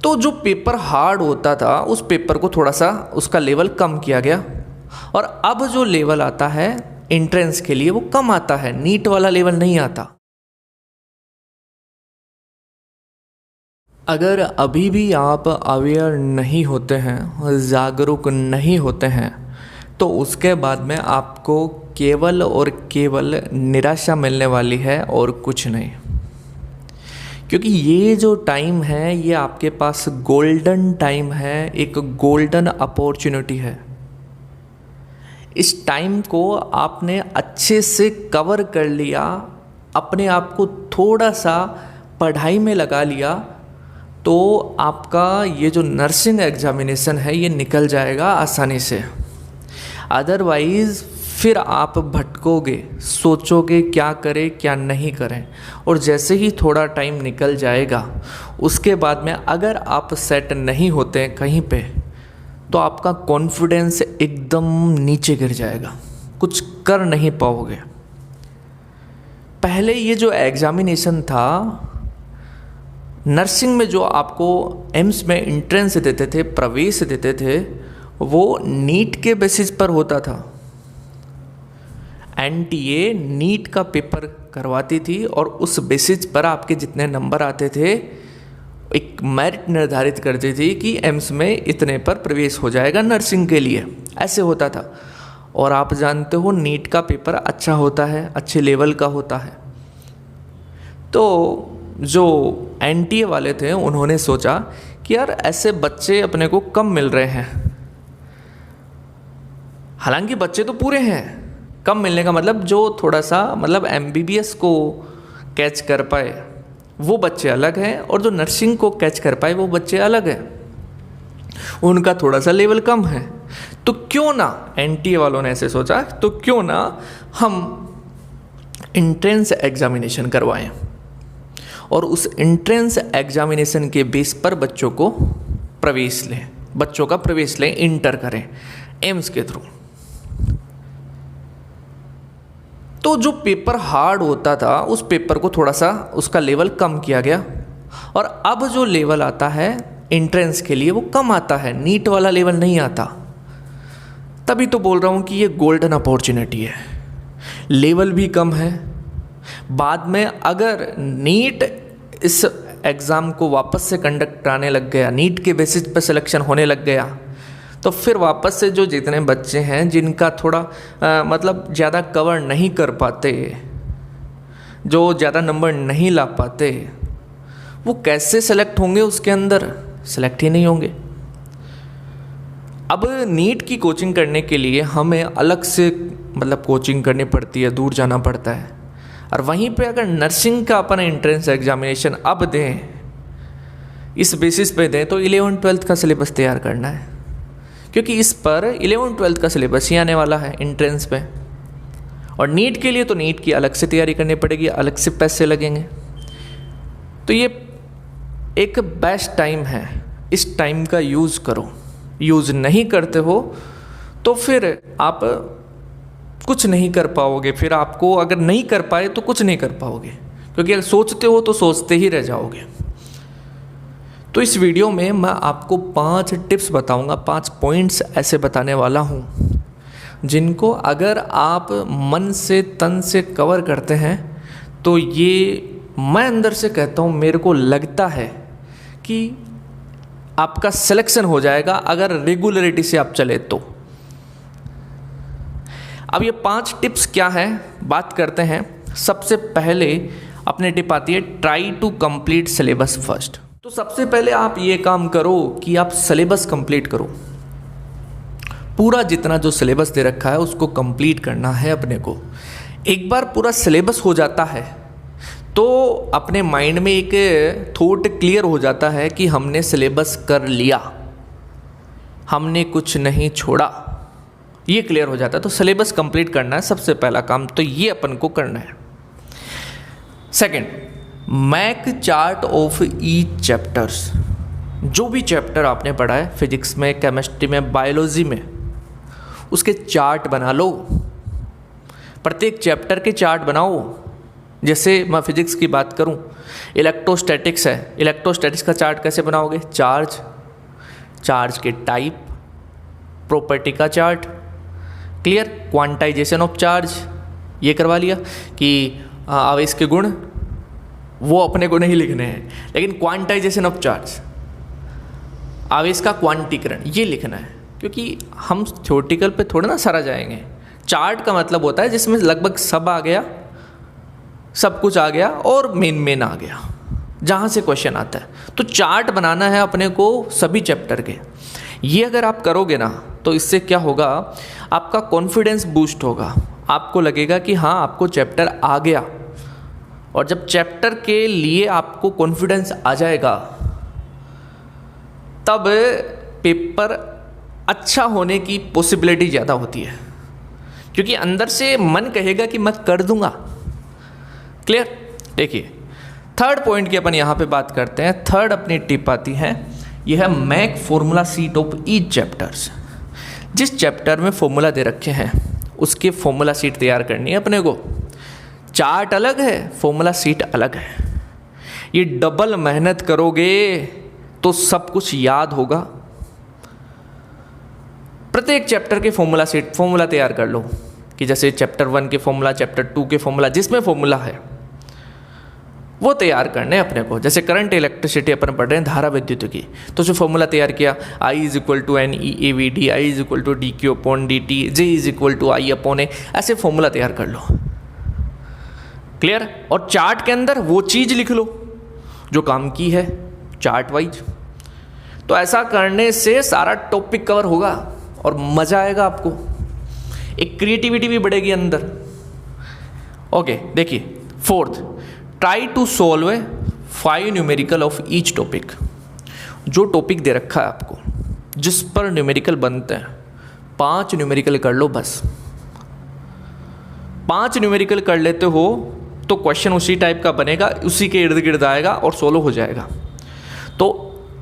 तो जो paper hard होता था उस पेपर को थोड़ा सा उसका लेवल कम किया गया, और अब जो लेवल आता है एंट्रेंस के लिए वो कम आता है, नीट वाला लेवल नहीं आता। अगर अभी भी आप अवेयर नहीं होते हैं, जागरूक नहीं होते हैं, तो उसके बाद में आपको केवल और केवल निराशा मिलने वाली है और कुछ नहीं। क्योंकि ये जो टाइम है ये आपके पास गोल्डन टाइम है, एक गोल्डन अपॉर्चुनिटी है। इस टाइम को आपने अच्छे से कवर कर लिया, अपने आप को थोड़ा सा पढ़ाई में लगा लिया, तो आपका ये जो नर्सिंग एग्जामिनेशन है ये निकल जाएगा आसानी से। अदरवाइज़ फिर आप भटकोगे, सोचोगे क्या करें क्या नहीं करें, और जैसे ही थोड़ा टाइम निकल जाएगा उसके बाद में अगर आप सेट नहीं होते हैं कहीं पे, तो आपका कॉन्फिडेंस एकदम नीचे गिर जाएगा, कुछ कर नहीं पाओगे। पहले ये जो एग्जामिनेशन था नर्सिंग में, जो आपको एम्स में एंट्रेंस देते थे, प्रवेश देते थे, वो नीट के बेसिस पर होता था। एनटीए नीट का पेपर करवाती थी और उस बेसिस पर आपके जितने नंबर आते थे एक मेरिट निर्धारित करती थी कि एम्स में इतने पर प्रवेश हो जाएगा नर्सिंग के लिए, ऐसे होता था। और आप जानते हो नीट का पेपर अच्छा होता है, अच्छे लेवल का होता है। तो जो एनटीए वाले थे उन्होंने सोचा कि यार ऐसे बच्चे अपने को कम मिल रहे हैं, हालांकि बच्चे तो पूरे हैं, कम मिलने का मतलब जो थोड़ा सा मतलब एमबीबीएस को कैच कर पाए वो बच्चे अलग हैं, और जो नर्सिंग को कैच कर पाए वो बच्चे अलग हैं, उनका थोड़ा सा लेवल कम है। तो क्यों ना, एनटीए वालों ने ऐसे सोचा, तो क्यों ना हम एंट्रेंस एग्जामिनेशन करवाएं, और उस एंट्रेंस एग्जामिनेशन के बेस पर बच्चों को प्रवेश लें, बच्चों का प्रवेश लें, इंटर करें एम्स के थ्रू। तो जो पेपर हार्ड होता था उस पेपर को थोड़ा सा उसका लेवल कम किया गया, और अब जो लेवल आता है एंट्रेंस के लिए वो कम आता है, नीट वाला लेवल नहीं आता। तभी तो बोल रहा हूँ कि ये गोल्डन अपॉर्चुनिटी है, लेवल भी कम है। बाद में अगर नीट इस एग्ज़ाम को वापस से कंडक्ट कराने लग गया, नीट के बेसिस पर सिलेक्शन होने लग गया, तो फिर वापस से जो जितने बच्चे हैं जिनका थोड़ा मतलब ज़्यादा कवर नहीं कर पाते, जो ज़्यादा नंबर नहीं ला पाते, वो कैसे सेलेक्ट होंगे उसके अंदर, सेलेक्ट ही नहीं होंगे। अब नीट की कोचिंग करने के लिए हमें अलग से मतलब कोचिंग करनी पड़ती है, दूर जाना पड़ता है। और वहीं पे अगर नर्सिंग का अपना एंट्रेंस एग्जामिनेशन अब दें, इस बेसिस पे दें, तो 11th-12th का सिलेबस तैयार करना है, क्योंकि इस पर 11th-12th का सिलेबस ही आने वाला है एंट्रेंस पे। और नीट के लिए तो नीट की अलग से तैयारी करनी पड़ेगी, अलग से पैसे लगेंगे। तो ये एक बेस्ट टाइम है, इस टाइम का यूज़ करो। यूज़ नहीं करते हो तो फिर आप कुछ नहीं कर पाओगे, फिर आपको अगर नहीं कर पाए तो कुछ नहीं कर पाओगे, क्योंकि अगर सोचते हो तो सोचते ही रह जाओगे। तो इस वीडियो में मैं आपको 5 टिप्स बताऊंगा, 5 पॉइंट्स ऐसे बताने वाला हूं जिनको अगर आप मन से तन से कवर करते हैं तो ये मैं अंदर से कहता हूं, मेरे को लगता है कि आपका सिलेक्शन हो जाएगा अगर रेगुलरिटी से आप चले तो। अब ये 5 टिप्स क्या है बात करते हैं। सबसे पहले अपने टिप आती है, try to complete syllabus first. तो सबसे पहले आप ये काम करो कि आप सिलेबस कंप्लीट करो, पूरा जितना जो सिलेबस दे रखा है उसको कंप्लीट करना है अपने को। एक बार पूरा सिलेबस हो जाता है तो अपने माइंड में एक थॉट क्लियर हो जाता है कि हमने सिलेबस कर लिया, हमने कुछ नहीं छोड़ा, ये क्लियर हो जाता है। तो सिलेबस कंप्लीट करना है सबसे पहला काम, तो ये अपन को करना है। Second, make chart of each chapters. जो भी चैप्टर आपने पढ़ा है, फिजिक्स में, केमिस्ट्री में, बायोलॉजी में, उसके चार्ट बना लो। प्रत्येक चैप्टर के चार्ट बनाओ, जैसे मैं फिजिक्स की बात करूं, इलेक्ट्रोस्टैटिक्स है, इलेक्ट्रोस्टैटिक्स का चार्ट कैसे बनाओगे? चार्ज, चार्ज के टाइप, प्रॉपर्टी का chart, clear. Quantization of charge ये करवा लिया कि आवेश के गुण वो अपने को नहीं लिखने हैं, लेकिन क्वांटाइजेशन ऑफ चार्ज, आवेश का क्वांटीकरण ये लिखना है, क्योंकि हम थ्योरेटिकल पे थोड़ा ना सारा जाएंगे। चार्ट का मतलब होता है जिसमें लगभग सब आ गया, सब कुछ आ गया और मेन आ गया, जहाँ से क्वेश्चन आता है। तो चार्ट बनाना है अपने को सभी चैप्टर के। ये अगर आप करोगे ना तो इससे क्या होगा, आपका कॉन्फिडेंस बूस्ट होगा, आपको लगेगा कि हाँ आपको चैप्टर आ गया। और जब चैप्टर के लिए आपको कॉन्फिडेंस आ जाएगा तब पेपर अच्छा होने की पॉसिबिलिटी ज़्यादा होती है, क्योंकि अंदर से मन कहेगा कि मैं कर दूंगा। क्लियर। देखिए थर्ड पॉइंट की अपन यहाँ पे बात करते हैं। थर्ड अपनी टिप आती है, यह है make formula sheet of each chapters. जिस चैप्टर में फॉर्मूला दे रखे हैं उसके फॉर्मूला सीट तैयार करनी है अपने को। चार्ट अलग है, फॉर्मूला सीट अलग है। ये डबल मेहनत करोगे तो सब कुछ याद होगा। प्रत्येक चैप्टर के फॉर्मूला तैयार कर लो कि जैसे चैप्टर 1 के फॉर्मूला, चैप्टर 2 के फॉर्मूला, जिसमें फॉर्मूला है वो तैयार करने अपने को। जैसे करंट इलेक्ट्रिसिटी अपन पढ़ रहे हैं, धारा विद्युत की, तो उसमें फॉर्मूला तैयार किया, I = NE/AV/D, I = DQ/dt, J = I/A। ऐसे फॉर्मूला तैयार कर लो। क्लियर। और चार्ट के अंदर वो चीज़ लिख लो जो काम की है चार्ट वाइज। तो ऐसा करने से सारा टॉपिक कवर होगा और मज़ा आएगा आपको, एक क्रिएटिविटी भी बढ़ेगी अंदर। ओके देखिए fourth, try to solve 5 numerical of each topic. जो टॉपिक दे रखा है आपको, जिस पर न्यूमेरिकल बनते हैं, 5 न्यूमेरिकल कर लो बस। 5 न्यूमेरिकल कर लेते हो तो क्वेश्चन उसी टाइप का बनेगा, उसी के इर्द गिर्द आएगा और सोल्व हो जाएगा। तो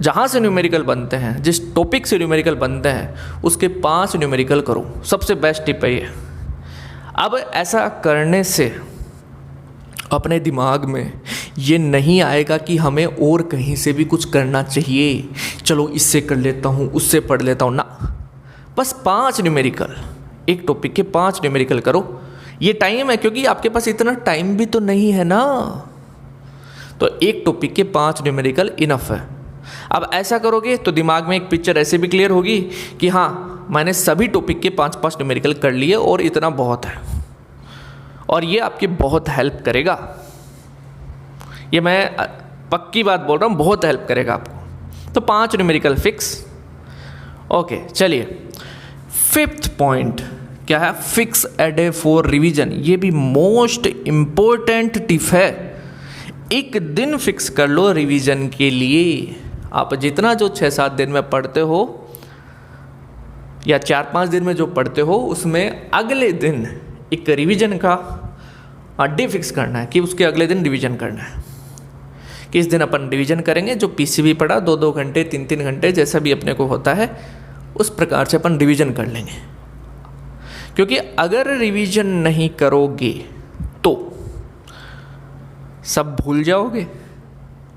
जहाँ से न्यूमेरिकल बनते हैं, जिस टॉपिक से न्यूमेरिकल बनते हैं, उसके 5 न्यूमेरिकल करो। सबसे बेस्ट टिप है ये। अब ऐसा करने से अपने दिमाग में ये नहीं आएगा कि हमें और कहीं से भी कुछ करना चाहिए, चलो इससे कर लेता हूँ, उससे पढ़ लेता हूँ ना। बस 5 न्यूमेरिकल, एक टॉपिक के 5 न्यूमेरिकल करो। ये टाइम है, क्योंकि आपके पास इतना टाइम भी तो नहीं है ना, तो एक टॉपिक के 5 न्यूमेरिकल इनफ है। अब ऐसा करोगे तो दिमाग में एक पिक्चर ऐसे भी क्लियर होगी कि हाँ मैंने सभी टॉपिक के 5-5 न्यूमेरिकल कर लिए और इतना बहुत है, और ये आपकी बहुत हेल्प करेगा। ये मैं पक्की बात बोल रहा हूँ, बहुत हेल्प करेगा आपको। तो 5 न्यूमेरिकल फिक्स। ओके चलिए, फिफ्थ पॉइंट क्या है, fix a day for revision. ये भी मोस्ट इम्पोर्टेंट टिप है। एक दिन फिक्स कर लो रिवीजन के लिए। आप जितना जो 6-7 दिन में पढ़ते हो या 4-5 दिन में जो पढ़ते हो, उसमें अगले दिन एक रिवीजन का डे फिक्स करना है कि उसके अगले दिन रिवीजन करना है। कि इस दिन अपन रिवीजन करेंगे, जो पीसीबी पढ़ा 2-2 घंटे 3-3 घंटे जैसा भी अपने को होता है उस प्रकार से अपन रिवीजन कर लेंगे। क्योंकि अगर रिवीजन नहीं करोगे तो सब भूल जाओगे,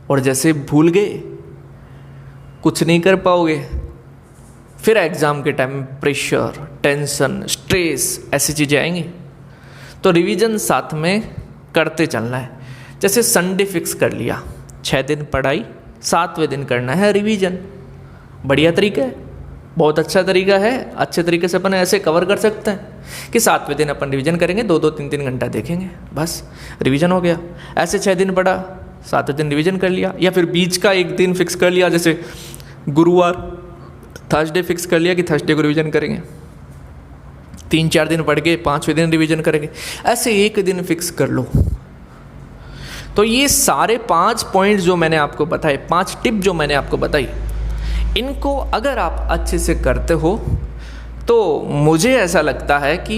और जैसे भूल गए कुछ नहीं कर पाओगे। फिर एग्ज़ाम के टाइम प्रेशर, टेंशन, स्ट्रेस ऐसी चीज़ें आएंगी। तो रिवीजन साथ में करते चलना है। जैसे संडे फिक्स कर लिया, 6 दिन पढ़ाई, 7वें दिन करना है रिवीजन। बढ़िया तरीका है, बहुत अच्छा तरीका है। अच्छे तरीके से अपन ऐसे कवर कर सकते हैं कि 7वें दिन अपन रिवीजन करेंगे, 2-2 3-3 घंटा देखेंगे, बस रिवीजन हो गया। ऐसे 6 दिन पढ़ा, 7वें दिन रिवीजन कर लिया। या फिर बीच का एक दिन फिक्स कर लिया, जैसे गुरुवार, थर्सडे फिक्स कर लिया कि थर्सडे को रिवीजन करेंगे। 3-4 दिन पढ़ के 5वें दिन रिवीजन करेंगे। ऐसे एक दिन फिक्स कर लो। तो ये सारे 5 पॉइंट जो मैंने आपको बताए, 5 टिप जो मैंने आपको बताई, इनको अगर आप अच्छे से करते हो तो मुझे ऐसा लगता है कि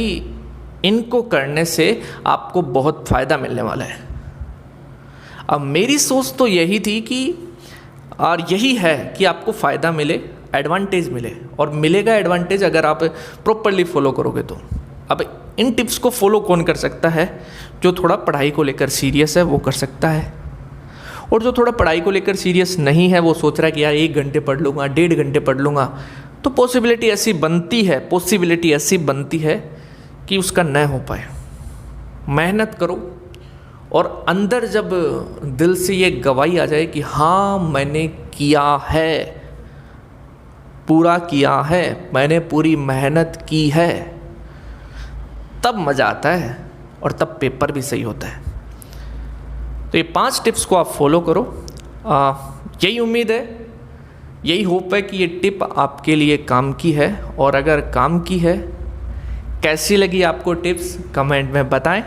इनको करने से आपको बहुत फ़ायदा मिलने वाला है। अब मेरी सोच तो यही थी कि, और यही है कि आपको फ़ायदा मिले, एडवांटेज मिले, और मिलेगा एडवांटेज अगर आप प्रॉपरली फॉलो करोगे तो। अब इन टिप्स को फॉलो कौन कर सकता है? जो थोड़ा पढ़ाई को लेकर सीरियस है वो कर सकता है, और जो थोड़ा पढ़ाई को लेकर सीरियस नहीं है, वो सोच रहा है कि यार 1 घंटे पढ़ लूँगा, 1.5 घंटे पढ़ लूँगा, तो पॉसिबिलिटी ऐसी बनती है कि उसका न हो पाए। मेहनत करो, और अंदर जब दिल से ये गवाही आ जाए कि हाँ मैंने किया है, पूरा किया है, मैंने पूरी मेहनत की है, तब मज़ा आता है और तब पेपर भी सही होता है। तो ये 5 टिप्स को आप फॉलो करो। यही उम्मीद है, यही होप है कि ये टिप आपके लिए काम की है, और अगर काम की है, कैसी लगी आपको टिप्स कमेंट में बताएं।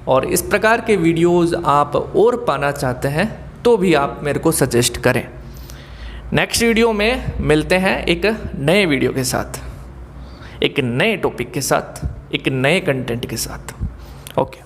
और इस प्रकार के वीडियोस आप और पाना चाहते हैं तो भी आप मेरे को सजेस्ट करें। नेक्स्ट वीडियो में मिलते हैं एक नए वीडियो के साथ, एक नए टॉपिक के साथ, एक नए कंटेंट के साथ। ओके।